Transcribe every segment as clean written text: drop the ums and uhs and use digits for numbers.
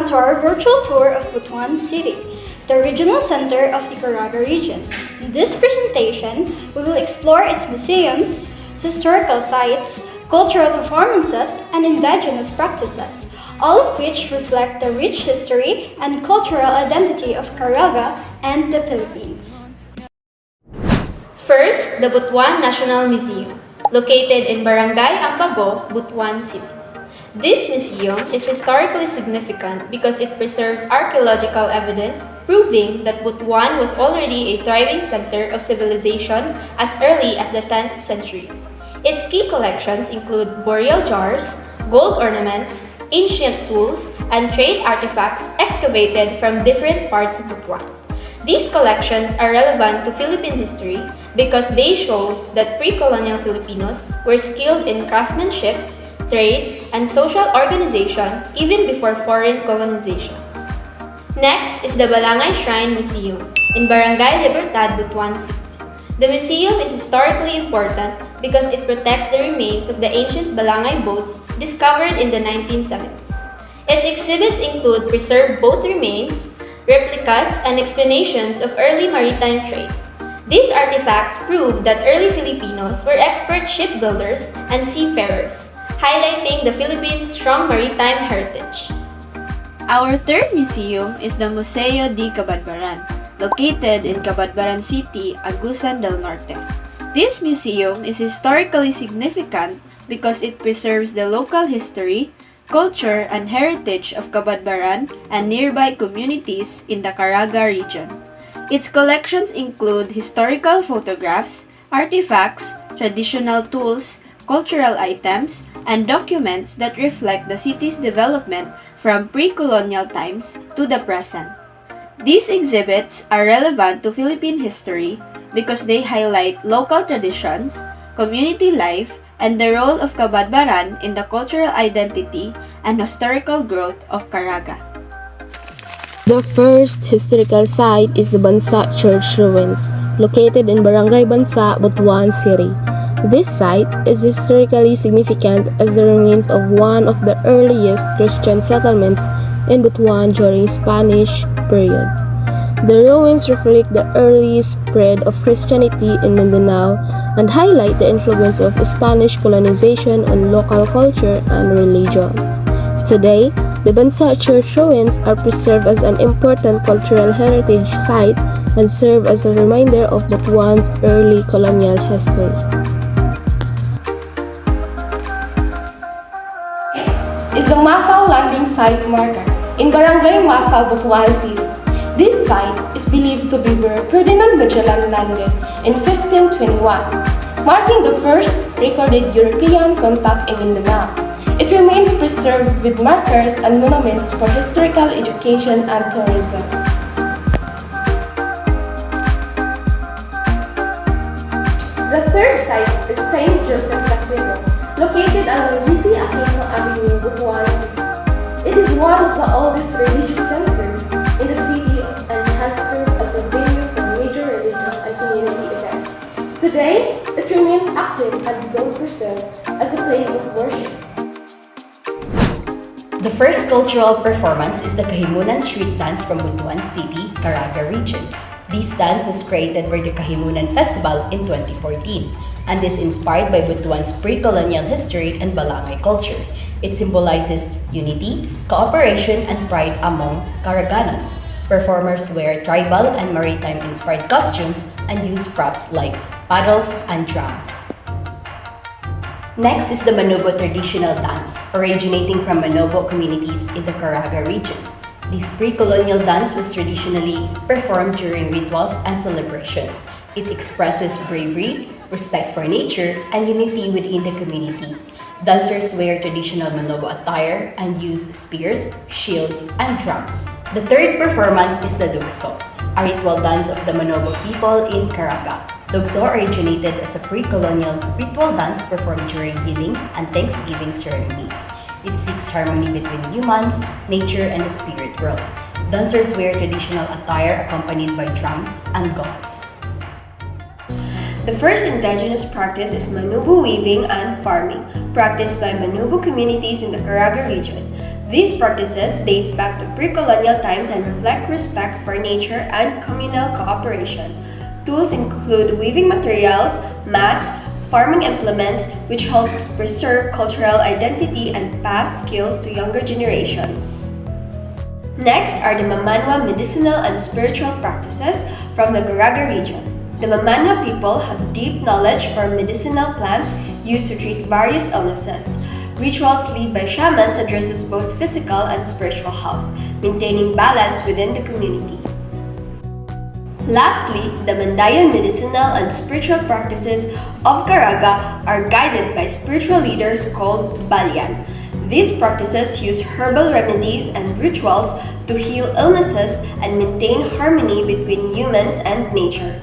to our virtual tour of Butuan City, the regional center of the Caraga region. In this presentation, we will explore its museums, historical sites, cultural performances, and indigenous practices, all of which reflect the rich history and cultural identity of Caraga and the Philippines. First, the Butuan National Museum, located in Barangay Ambago, Butuan City. This museum is historically significant because it preserves archaeological evidence proving that Butuan was already a thriving center of civilization as early as the 10th century. Its key collections include burial jars, gold ornaments, ancient tools, and trade artifacts excavated from different parts of Butuan. These collections are relevant to Philippine history because they show that pre-colonial Filipinos were skilled in craftsmanship, trade, and social organization even before foreign colonization. Next is the Balangay Shrine Museum in Barangay Libertad, Butuan City. The museum is historically important because it protects the remains of the ancient Balangay boats discovered in the 1970s. Its exhibits include preserved boat remains, replicas, and explanations of early maritime trade. These artifacts prove that early Filipinos were expert shipbuilders and seafarers, highlighting the Philippines' strong maritime heritage. Our third museum is the Museo de Cabadbaran, located in Cabadbaran City, Agusan del Norte. This museum is historically significant because it preserves the local history, culture, and heritage of Cabadbaran and nearby communities in the Caraga region. Its collections include historical photographs, artifacts, traditional tools, cultural items, and documents that reflect the city's development from pre-colonial times to the present. These exhibits are relevant to Philippine history because they highlight local traditions, community life, and the role of Cabadbaran in the cultural identity and historical growth of Caraga. The first historical site is the Bansa Church ruins, located in Barangay Bansa, Butuan City. This site is historically significant as the remains of one of the earliest Christian settlements in Butuan during Spanish period. The ruins reflect the early spread of Christianity in Mindanao and highlight the influence of Spanish colonization on local culture and religion. Today, the Bansa Church ruins are preserved as an important cultural heritage site and serve as a reminder of Butuan's early colonial history. Is the Masaw Landing Site marker in Barangay Masaw, Butuan City. This site is believed to be where Ferdinand Magellan landed in 1521, marking the first recorded European contact in Mindanao. It remains preserved with markers and monuments for historical education and tourism. The third site is St. Joseph Cathedral, located along GC Aquino Avenue, Butuan City. It is one of the oldest religious centers in the city and has served as a venue for major religious and community events. Today, it remains active and well-preserved as a place of worship. The first cultural performance is the Kahimunan Street Dance from Butuan City, Caraga region. This dance was created for the Kahimunan Festival in 2014 and is inspired by Butuan's pre-colonial history and Balangay culture. It symbolizes unity, cooperation, and pride among Caraganans. Performers wear tribal and maritime-inspired costumes and use props like paddles and drums. Next is the Manobo traditional dance, originating from Manobo communities in the Caraga region. This pre-colonial dance was traditionally performed during rituals and celebrations. It expresses bravery, respect for nature, and unity within the community. Dancers wear traditional Manobo attire and use spears, shields, and drums. The third performance is the Dugso, a ritual dance of the Manobo people in Caraga. Dugso originated as a pre-colonial ritual dance performed during healing and Thanksgiving ceremonies. It seeks harmony between humans, nature, and the spirit world. Dancers wear traditional attire accompanied by drums and gongs. The first indigenous practice is Manobo weaving and farming, practiced by Manobo communities in the Caraga region. These practices date back to pre-colonial times and reflect respect for nature and communal cooperation. Tools include weaving materials, mats, farming implements, which helps preserve cultural identity and pass skills to younger generations. Next are the Mamanwa medicinal and spiritual practices from the Caraga region. The Mamanwa people have deep knowledge for medicinal plants used to treat various illnesses. Rituals led by shamans addresses both physical and spiritual health, maintaining balance within the community. Lastly, the Mandayan medicinal and spiritual practices of Caraga are guided by spiritual leaders called Balyan. These practices use herbal remedies and rituals to heal illnesses and maintain harmony between humans and nature.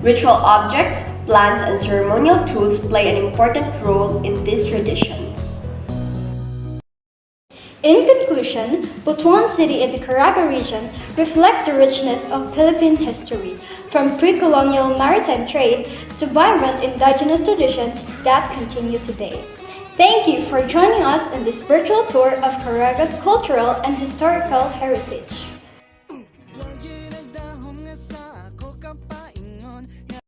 Ritual objects, plants, and ceremonial tools play an important role in these traditions. In conclusion, Butuan City and the Caraga region reflect the richness of Philippine history, from pre-colonial maritime trade to vibrant indigenous traditions that continue today. Thank you for joining us in this virtual tour of Caraga's cultural and historical heritage.